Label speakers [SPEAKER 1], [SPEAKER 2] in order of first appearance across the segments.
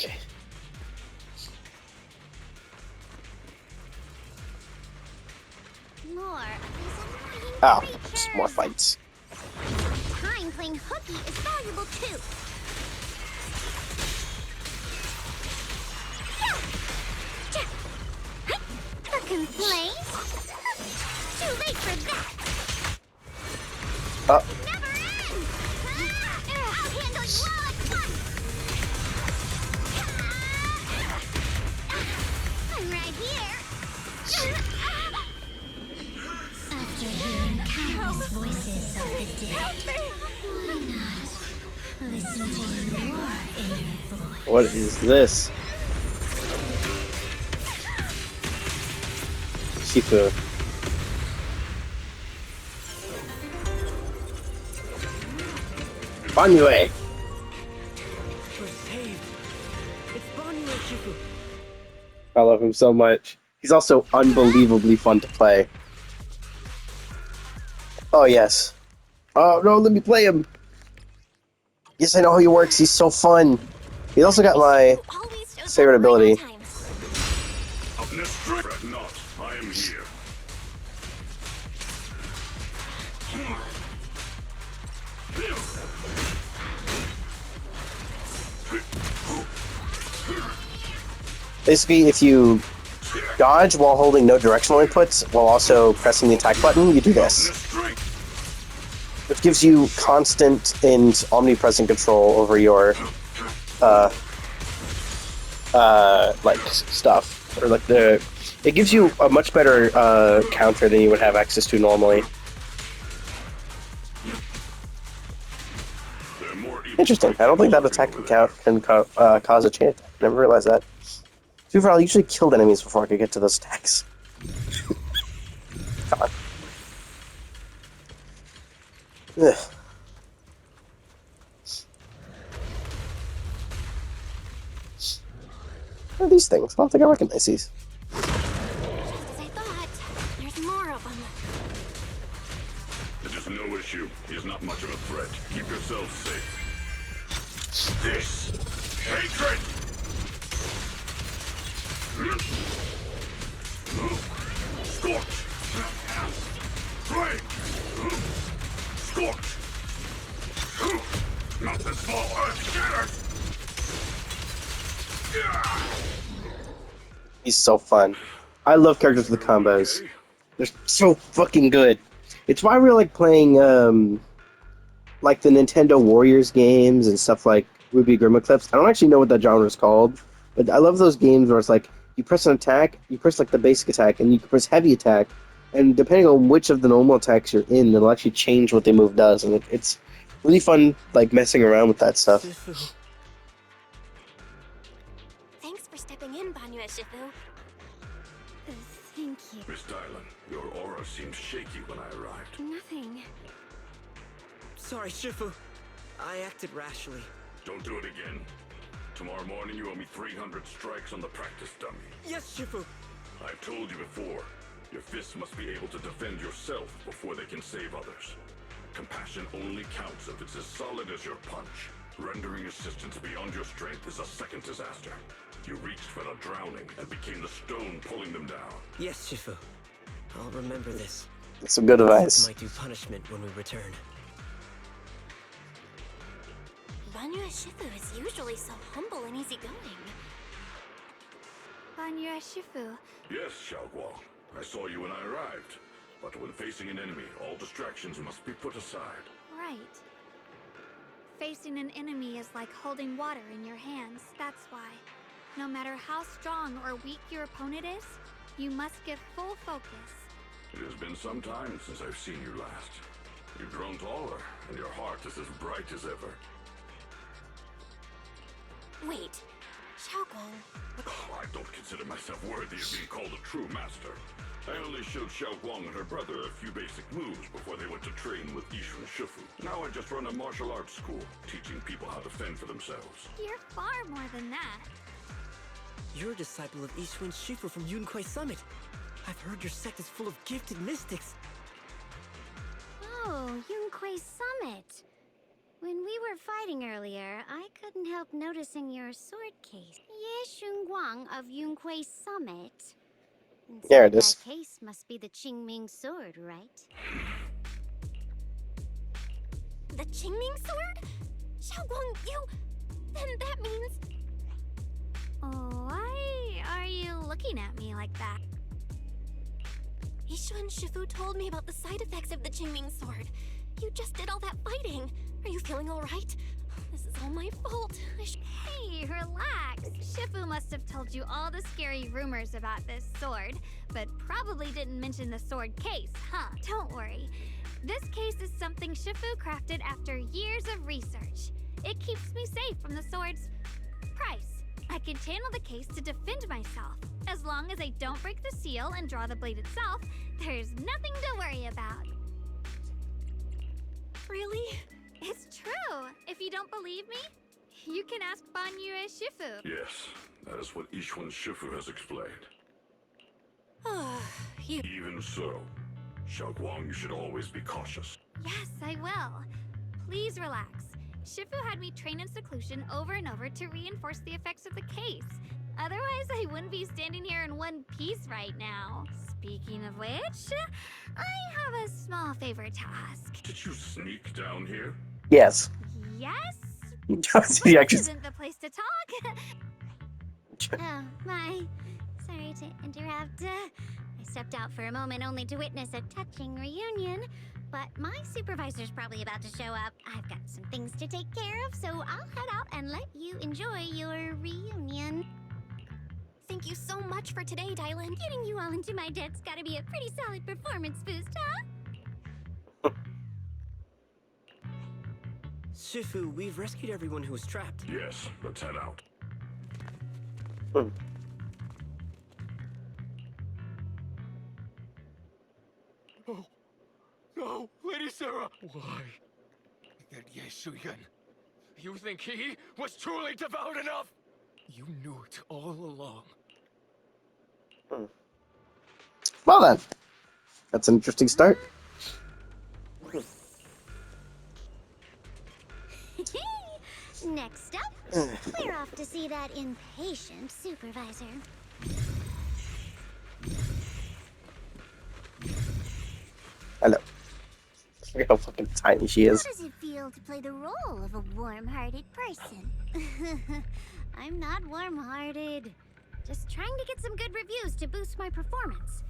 [SPEAKER 1] Okay.
[SPEAKER 2] More of these annoying
[SPEAKER 1] Oh,
[SPEAKER 2] creatures.
[SPEAKER 1] more fights.
[SPEAKER 2] Time playing hooky is valuable too. A complaint? Too late for that.
[SPEAKER 1] Oh,
[SPEAKER 2] Never ends. I'll handle you all at once. I'm right here.
[SPEAKER 3] After hearing countless voices of the dead, why not listen to your inner voice?
[SPEAKER 1] what is this? Shifu. Banyue!
[SPEAKER 4] We're saved. It's Banyue Shifu.
[SPEAKER 1] I love him so much. He's also unbelievably fun to play. Oh, yes. Oh, no, let me play him. Yes, I know how he works. He's so fun. He's also got my
[SPEAKER 2] Always shows
[SPEAKER 1] favorite
[SPEAKER 2] up right on
[SPEAKER 1] ability.
[SPEAKER 2] time.
[SPEAKER 5] Fret not, I am here.
[SPEAKER 1] Basically, if you dodge while holding no directional inputs, while also pressing the attack button, you do this. Which gives you constant and omnipresent control over your, like, stuff. Or, like, it gives you a much better, counter than you would have access to normally. Interesting. I don't think that attack can cause a chain attack. Never realized that. To be fair, I usually killed enemies before I could get to those attacks. Come on. Ugh. What are these things? I don't think I recognize these.
[SPEAKER 2] Just as I thought. There's more of them.
[SPEAKER 5] It is no issue. He is not much of a threat. Keep yourselves safe. This hatred! Scorch! Flame! Scorch! Not this small earth shatters!
[SPEAKER 1] He's so fun. I love characters with combos. They're so fucking good. It's why I really like playing, like the Nintendo Warriors games and stuff like Ruby Grim Eclipse. I don't actually know what that genre is called, but I love those games where it's like, you press an attack, you press like the basic attack, and you can press heavy attack, and depending on which of the normal attacks you're in, it'll actually change what the move does, and it's really fun, like, messing around with that stuff.
[SPEAKER 4] Shifu.
[SPEAKER 2] Thanks for stepping in, Banyue Shifu. Thank you.
[SPEAKER 5] Miss Dylan, your aura seemed shaky when I arrived.
[SPEAKER 2] Nothing.
[SPEAKER 4] Sorry, Shifu. I acted rashly.
[SPEAKER 5] Don't do it again. Tomorrow morning you owe me 300 strikes on the practice dummy.
[SPEAKER 4] Yes, Shifu.
[SPEAKER 5] I've told you before, your fists must be able to defend yourself before they can save others. Compassion only counts if it's as solid as your punch. Rendering assistance beyond your strength is a second disaster. You reached for the drowning and became the stone pulling them down.
[SPEAKER 4] Yes, Shifu. I'll remember this.
[SPEAKER 1] That's some good advice.
[SPEAKER 4] Might do punishment when we return.
[SPEAKER 2] Banyue Shifu is usually so humble and easygoing. Banyue Shifu.
[SPEAKER 5] Yes, Xiaoguang. I saw you when I arrived. But when facing an enemy, all distractions must be put aside.
[SPEAKER 2] Right. Facing an enemy is like holding water in your hands, that's why. No matter how strong or weak your opponent is, you must give full focus.
[SPEAKER 5] It has been some time since I've seen you last. You've grown taller, and your heart is as bright as ever.
[SPEAKER 2] Wait, Xiaoguang.
[SPEAKER 5] I don't consider myself worthy of being called a true master. I only showed Xiaoguang and her brother a few basic moves before they went to train with Yishun Shifu. Now I just run a martial arts school, teaching people how to fend for themselves.
[SPEAKER 2] You're far more than that.
[SPEAKER 4] You're a disciple of Ishun Shifu from Yunquai Summit. I've heard your sect is full of gifted mystics.
[SPEAKER 2] Oh, Yunquai Summit. When we
[SPEAKER 3] you were fighting earlier, I couldn't help noticing your sword case. Ye Shunguang of Yunquei Summit.
[SPEAKER 1] There it
[SPEAKER 3] Inside
[SPEAKER 1] is.
[SPEAKER 3] that case must be the Qingming sword, right?
[SPEAKER 6] The Qingming sword? Xiaoguang, you... Then that means...
[SPEAKER 2] Why are you looking at me like that?
[SPEAKER 6] Yishu and Shifu told me about the side effects of the Qingming sword. You just did all that fighting. Are you feeling alright? This is all my fault.
[SPEAKER 2] Hey, relax. Shifu must have told you all the scary rumors about this sword, but probably didn't mention the sword case, huh? Don't worry. This case is something Shifu crafted after years of research. It keeps me safe from the sword's price. I can channel the case to defend myself. As long as I don't break the seal and draw the blade itself, there's nothing to worry about.
[SPEAKER 6] Really?
[SPEAKER 2] It's true. If you don't believe me, you can ask Ban Yue Shifu.
[SPEAKER 5] Yes, that is what Ishun Shifu has explained.
[SPEAKER 6] You...
[SPEAKER 5] Even so, Xiaoguang, you should always be cautious.
[SPEAKER 2] Yes, I will. Please relax. Shifu had me train in seclusion over and over to reinforce the effects of the case. Otherwise, I wouldn't be standing here in one piece right now. Speaking of which, I have a small favor to ask.
[SPEAKER 5] Did you sneak down here?
[SPEAKER 1] Yes.
[SPEAKER 2] Yes?
[SPEAKER 1] Yeah,
[SPEAKER 2] But this
[SPEAKER 1] 'cause-
[SPEAKER 2] isn't the place to talk.
[SPEAKER 3] Oh, my. Sorry to interrupt. I stepped out for a moment only to witness a touching reunion. But my supervisor's probably about to show up. I've got some things to take care of, so I'll head out and let you enjoy your reunion.
[SPEAKER 6] Thank you so much for today, Dylan.
[SPEAKER 3] Getting you all into my debt's gotta be a pretty solid performance boost, huh?
[SPEAKER 4] Shifu, we've rescued everyone who was trapped.
[SPEAKER 5] Yes, let's head out.
[SPEAKER 7] No, Lady Sarah! Why? That Ye Shuyan. You think he was truly devout enough? You knew it all along.
[SPEAKER 1] Well then, that's an interesting start.
[SPEAKER 3] Next up, we're off to see that impatient supervisor.
[SPEAKER 1] Hello. Look how fucking tiny she is.
[SPEAKER 3] How does it feel to play the role of a warm-hearted person? I'm not warm-hearted. Just trying to get some good reviews to boost my performance.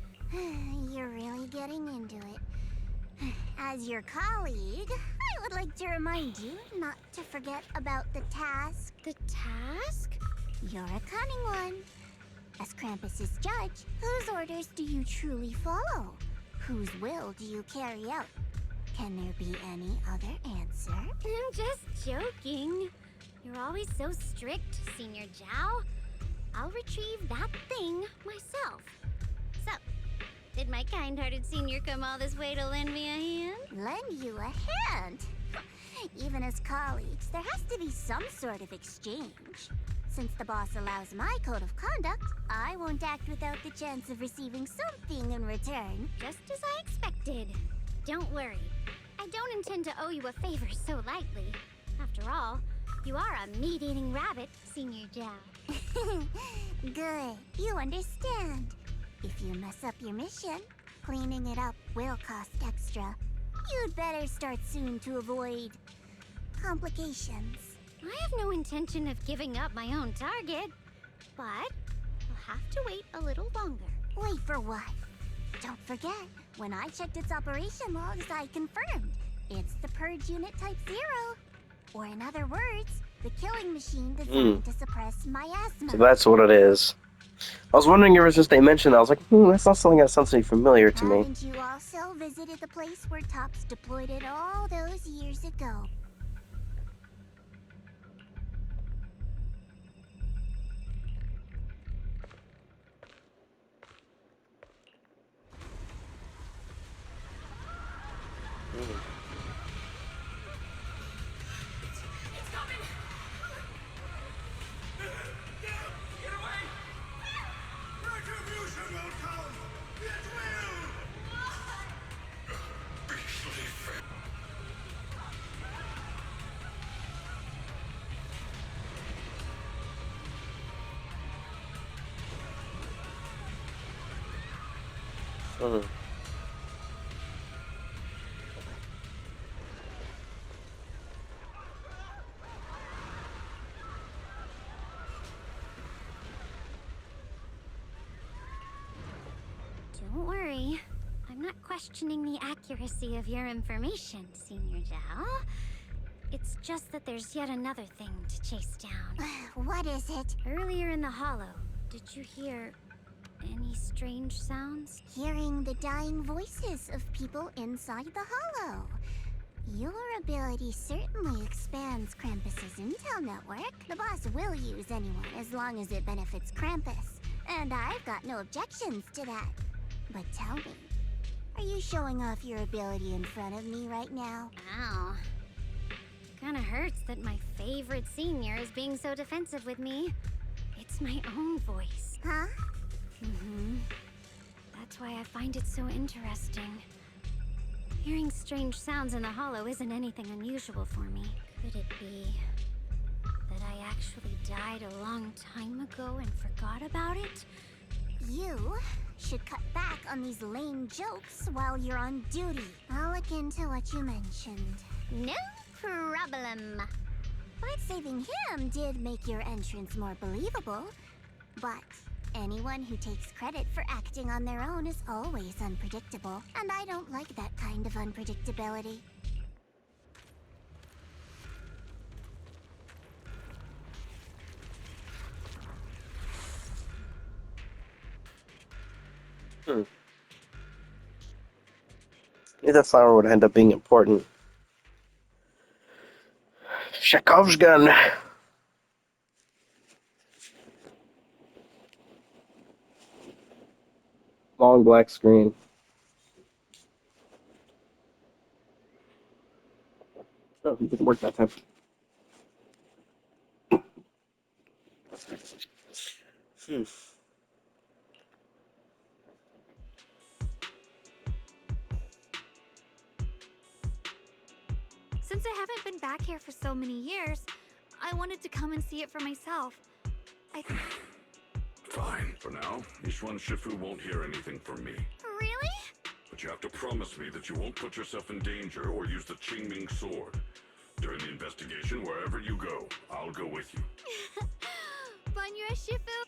[SPEAKER 3] You're really getting into it. As your colleague, I would like to remind you not to forget about the task. The task? You're a cunning one. As Krampus's judge, whose orders do you truly follow? Whose will do you carry out? Can there be any other answer? I'm just joking. You're always so strict, Senior Zhao. I'll retrieve that thing myself. So, did my kind-hearted senior come all this way to lend me a hand? Lend you a hand? Even as colleagues, there has to be some sort of exchange. Since the boss allows my code of conduct, I won't act without the chance of receiving something in return. Just as I expected. Don't worry. I don't intend to owe you a favor so lightly. After all, you are a meat-eating rabbit, Senior Zhao. Good. You understand. If you mess up your mission, cleaning it up will cost extra. You'd better start soon to avoid complications. I have no intention of giving up my own target, but I'll have to wait a little longer. Wait for what? Don't forget, when I checked its operation logs, I confirmed. It's the Purge Unit Type 0. Or in other words, the killing machine designed to suppress miasma.
[SPEAKER 1] So that's what it is. I was wondering ever since they mentioned that, I was like, that's not something that sounds really familiar to me.
[SPEAKER 3] Haven't you also visited the place where Tops deployed it all those years ago?
[SPEAKER 1] Mhm.
[SPEAKER 3] Don't worry. I'm not questioning the accuracy of your information, Senior Zhao. It's just that there's yet another thing to chase down. What is it? Earlier in the hollow, did you hear any strange sounds? Hearing the dying voices of people inside the hollow. Your ability certainly expands Krampus's intel network. The boss will use anyone as long as it benefits Krampus. And I've got no objections to that. But tell me, are you showing off your ability in front of me right now? Ow. Kinda hurts that my favorite senior is being so defensive with me. It's my own voice. Huh? That's why I find it so interesting. Hearing strange sounds in the hollow isn't anything unusual for me. Could it be that I actually died a long time ago and forgot about it? You should cut back on these lame jokes while you're on duty. I'll look into what you mentioned. No problem. But saving him did make your entrance more believable. But anyone who takes credit for acting on their own is always unpredictable. And I don't like that kind of unpredictability.
[SPEAKER 1] Either flower would end up being important. Chekhov's gun. Long black screen. Oh, it didn't work that time.
[SPEAKER 2] Since I haven't been back here for so many years, I wanted to come and see it for myself.
[SPEAKER 5] Fine. For now, Yishuan Shifu won't hear anything from me.
[SPEAKER 2] Really?
[SPEAKER 5] But you have to promise me that you won't put yourself in danger or use the Qingming sword. During the investigation, wherever you go, I'll go with you.
[SPEAKER 2] Bonjour, Shifu.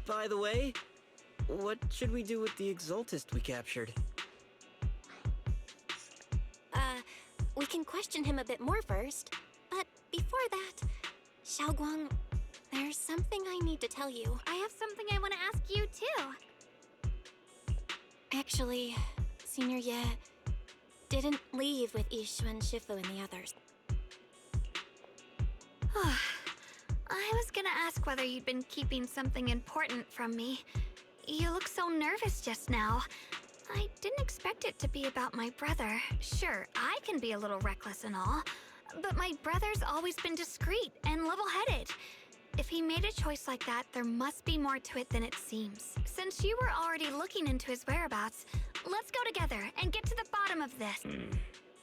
[SPEAKER 4] By the way, what should we do with the Exaltist we captured?
[SPEAKER 6] We can question him a bit more first. But before that, Xiaoguang, there's something I need to tell you.
[SPEAKER 2] I have something I want to ask you, too.
[SPEAKER 6] Actually, Senior Ye didn't leave with Yishuan Shifu and the others.
[SPEAKER 2] I was gonna ask whether you'd been keeping something important from me. You look so nervous just now. I didn't expect it to be about my brother. Sure, I can be a little reckless and all, but my brother's always been discreet and level-headed. If he made a choice like that, there must be more to it than it seems. Since you were already looking into his whereabouts, let's go together and get to the bottom of this.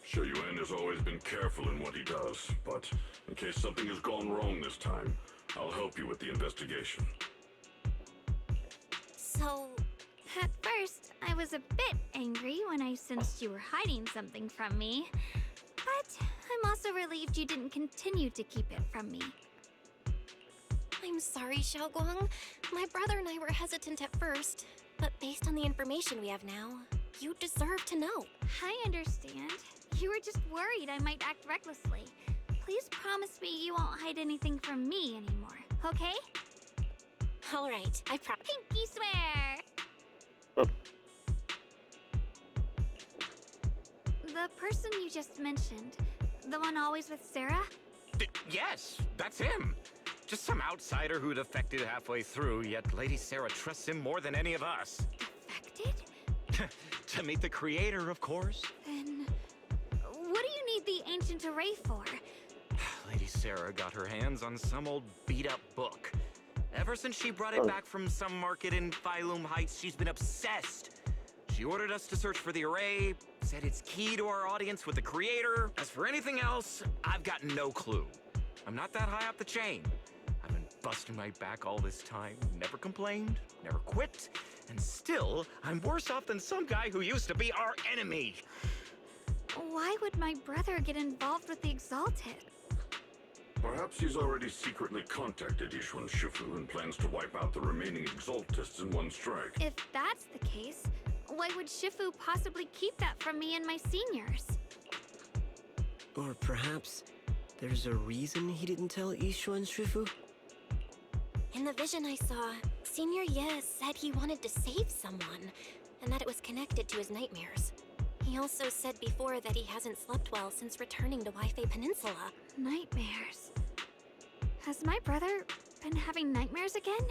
[SPEAKER 5] Shou Yuan has always been careful in what he does, but in case something has gone wrong this time, I'll help you with the investigation.
[SPEAKER 6] So,
[SPEAKER 2] At first, I was a bit angry when I sensed you were hiding something from me. But I'm also relieved you didn't continue to keep it from me.
[SPEAKER 6] I'm sorry, Xiaoguang. My brother and I were hesitant at first, but based on the information we have now, you deserve to know.
[SPEAKER 2] I understand. You were just worried I might act recklessly. Please promise me you won't hide anything from me anymore, okay?
[SPEAKER 6] All right, I promise.
[SPEAKER 2] Pinky swear! The person you just mentioned, the one always with Sarah?
[SPEAKER 7] Yes, that's him. Just some outsider who defected halfway through, yet Lady Sarah trusts him more than any of us.
[SPEAKER 2] Defected?
[SPEAKER 7] To meet the creator, of course.
[SPEAKER 2] Then, what do you need the ancient array for?
[SPEAKER 7] Lady Sarah got her hands on some old beat-up book. Ever since she brought it back from some market in Phylum Heights, she's been obsessed. She ordered us to search for the array, said it's key to our audience with the creator. As for anything else, I've got no clue. I'm not that high up the chain. I've been busting my back all this time, never complained, never quit, and still, I'm worse off than some guy who used to be our enemy.
[SPEAKER 2] Why would my brother get involved with the Exalted?
[SPEAKER 5] Perhaps he's already secretly contacted Ishwan Shifu and plans to wipe out the remaining Exaltists in one strike.
[SPEAKER 2] If that's the case, why would Shifu possibly keep that from me and my seniors?
[SPEAKER 4] Or perhaps there's a reason he didn't tell Ishuan Shifu?
[SPEAKER 6] In the vision I saw, Senior Ye said he wanted to save someone, and that it was connected to his nightmares. He also said before that he hasn't slept well since returning to Waifei Peninsula.
[SPEAKER 2] Nightmares. Has my brother been having nightmares again?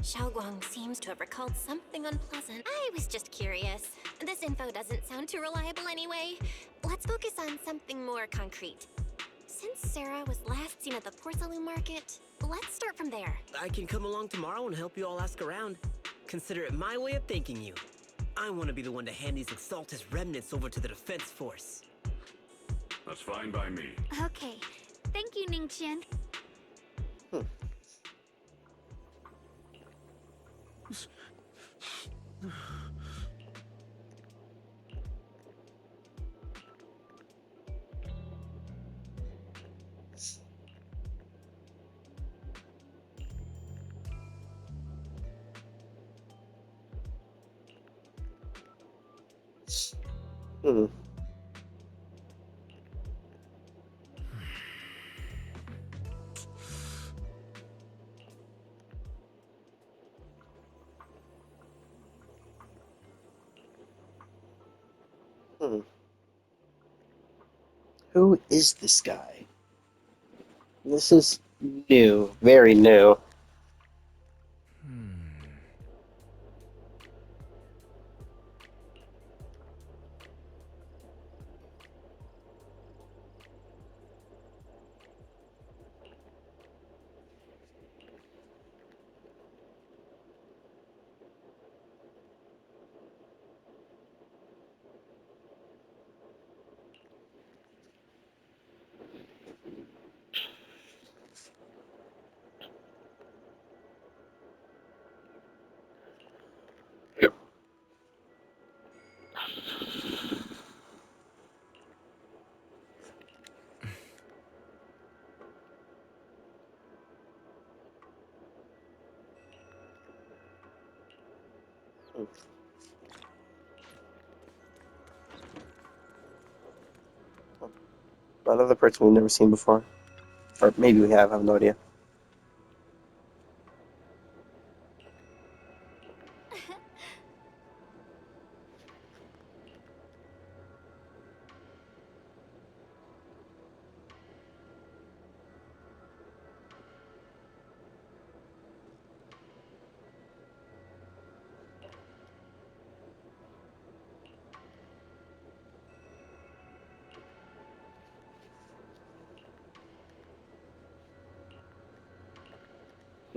[SPEAKER 6] Xiaoguang seems to have recalled something unpleasant. I was just curious. This info doesn't sound too reliable anyway. Let's focus on something more concrete. Since Sarah was last seen at the Porcelain Market, let's start from there.
[SPEAKER 4] I can come along tomorrow and help you all ask around. Consider it my way of thanking you. I want to be the one to hand these Exaltus remnants over to the defense force.
[SPEAKER 5] That's fine by me.
[SPEAKER 2] Okay. Thank you, Ningqian.
[SPEAKER 1] Hmm. Hmm. Who is this guy? This is new, very new. Another person we've never seen before. Or maybe we have, I have no idea.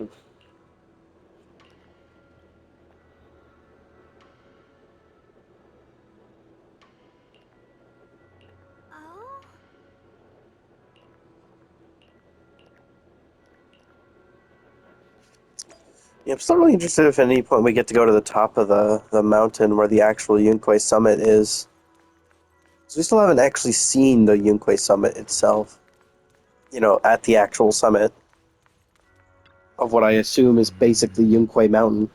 [SPEAKER 2] Oh?
[SPEAKER 1] Yeah, I'm still really interested if at any point we get to go to the top of the mountain where the actual Yunquei summit is. So we still haven't actually seen the Yunquei summit itself. You know, at the actual summit of what I assume is basically Yunquei Mountain.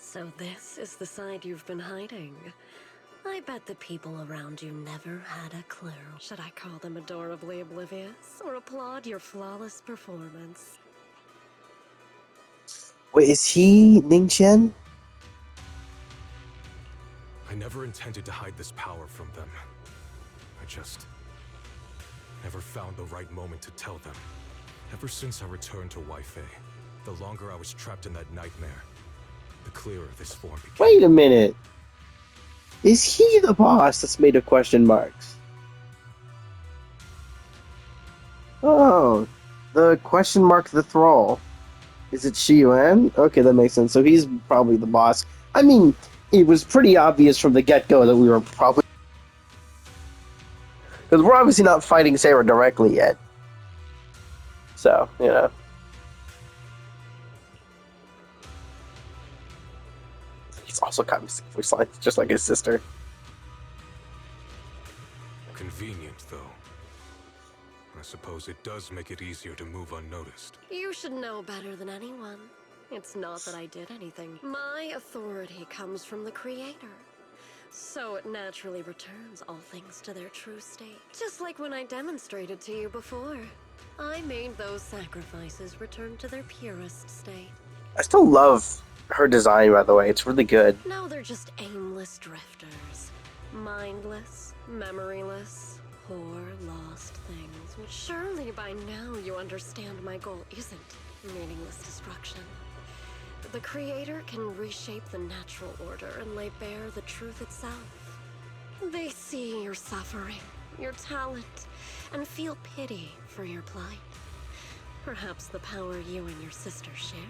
[SPEAKER 8] So this is the side you've been hiding. I bet the people around you never had a clue. Should I call them adorably oblivious or applaud your flawless performance?
[SPEAKER 1] Wait, is he Ningqian?
[SPEAKER 9] I never intended to hide this power from them. I just never found the right moment to tell them. Ever since I returned to Wi-Fi, the longer I was trapped in that nightmare, the clearer this form became.
[SPEAKER 1] Wait a minute. Is he the boss that's made of question marks? Oh, the question mark, the thrall. Is it Shi Yuan? Okay, that makes sense. So he's probably the boss. I mean, it was pretty obvious from the get-go that we were probably... Because we're obviously not fighting Sarah directly yet. So, you know. He's also got mystic voice lines, just like his sister.
[SPEAKER 9] Convenient, though. I suppose it does make it easier to move unnoticed.
[SPEAKER 8] You should know better than anyone. It's not that I did anything. My authority comes from the Creator. So it naturally returns all things to their true state. Just like when I demonstrated to you before. I made those sacrifices return to their purest state.
[SPEAKER 1] I still love her design, by the way. It's really good.
[SPEAKER 8] Now they're just aimless drifters. Mindless, memoryless, poor, lost things. Which surely by now you understand my goal isn't meaningless destruction. The Creator can reshape the natural order and lay bare the truth itself. They see your suffering, your talent, and feel pity for your plight. Perhaps the power you and your sister share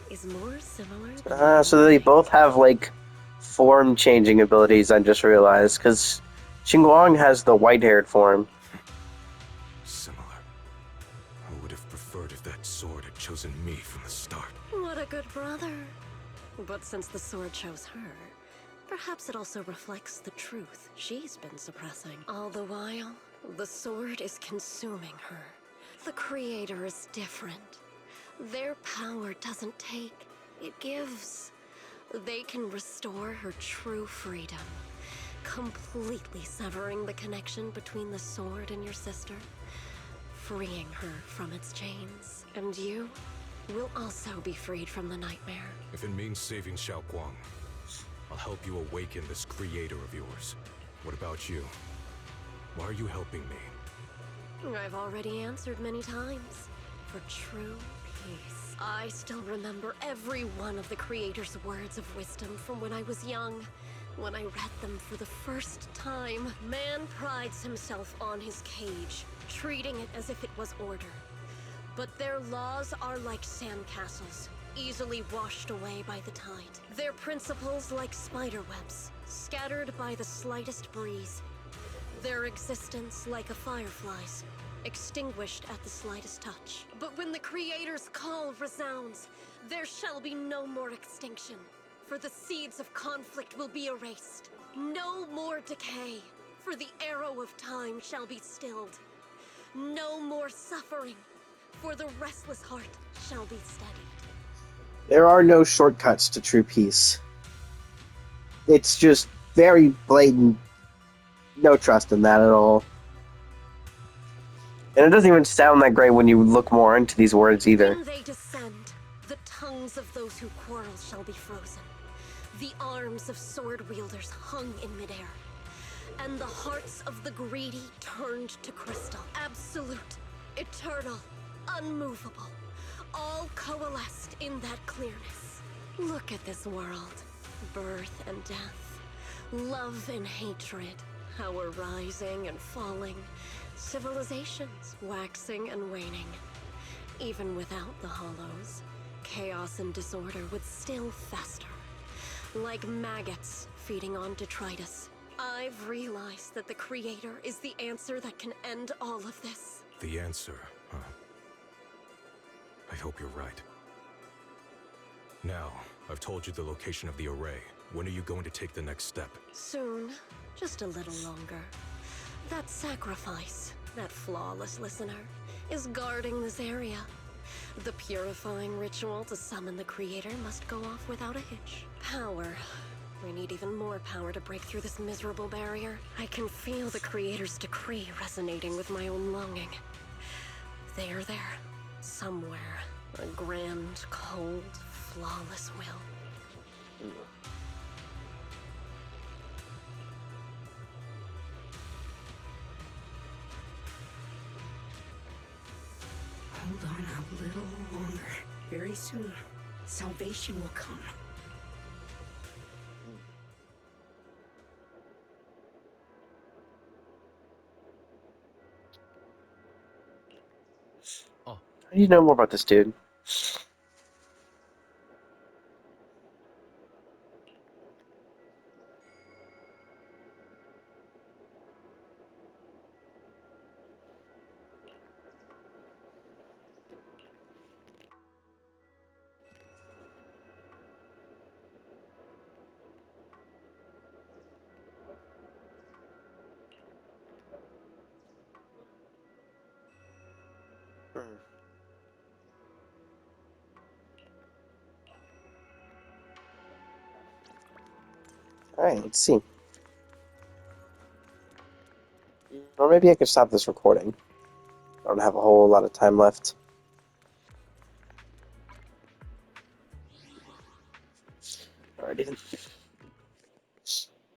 [SPEAKER 8] is more similar than
[SPEAKER 1] So they both have, like, form-changing abilities, I just realized, because Xinguang has the white-haired form.
[SPEAKER 9] Similar. I would have preferred if that sword had chosen me from the start.
[SPEAKER 8] What a good brother. But since the sword chose her, perhaps it also reflects the truth she's been suppressing. All the while, the sword is consuming her. The Creator is different. Their power doesn't take, it gives. They can restore her true freedom, completely severing the connection between the sword and your sister, freeing her from its chains. And you will also be freed from the nightmare.
[SPEAKER 9] If it means saving Xiaoguang, I'll help you awaken this Creator of yours. What about you? Why are you helping me?
[SPEAKER 8] I've already answered many times. For true peace. I still remember every one of the Creator's words of wisdom from when I was young. When I read them for the first time. Man prides himself on his cage, treating it as if it was order. But their laws are like sandcastles, easily washed away by the tide. Their principles like spiderwebs, scattered by the slightest breeze. Their existence like a firefly's, extinguished at the slightest touch. But when the Creator's call resounds, there shall be no more extinction, for the seeds of conflict will be erased. No more decay, for the arrow of time shall be stilled. No more suffering, for the restless heart shall be steadied.
[SPEAKER 1] There are no shortcuts to true peace. It's just very blatant. No trust in that at all. And it doesn't even sound that great when you look more into these words either.
[SPEAKER 8] When they descend, the tongues of those who quarrel shall be frozen. The arms of sword wielders hung in midair. And the hearts of the greedy turned to crystal. Absolute, eternal, unmovable. All coalesced in that clearness. Look at this world. Birth and death. Love and hatred. Our rising and falling. Civilizations waxing and waning. Even without the hollows, chaos and disorder would still fester. Like maggots feeding on detritus. I've realized that the Creator is the answer that can end all of this.
[SPEAKER 9] The answer, huh? I hope you're right. Now, I've told you the location of the array. When are you going to take the next step?
[SPEAKER 8] Soon. Just a little longer. That sacrifice, that flawless listener, is guarding this area. The purifying ritual to summon the Creator must go off without a hitch. Power. We need even more power to break through this miserable barrier. I can feel the Creator's decree resonating with my own longing. They are there. Somewhere. A grand, cold, flawless will.
[SPEAKER 10] Hold on a little longer. Very soon, salvation will come.
[SPEAKER 1] How do you know more about this dude? Alright, let's see. Or maybe I could stop this recording. I don't have a whole lot of time left. Alrighty then.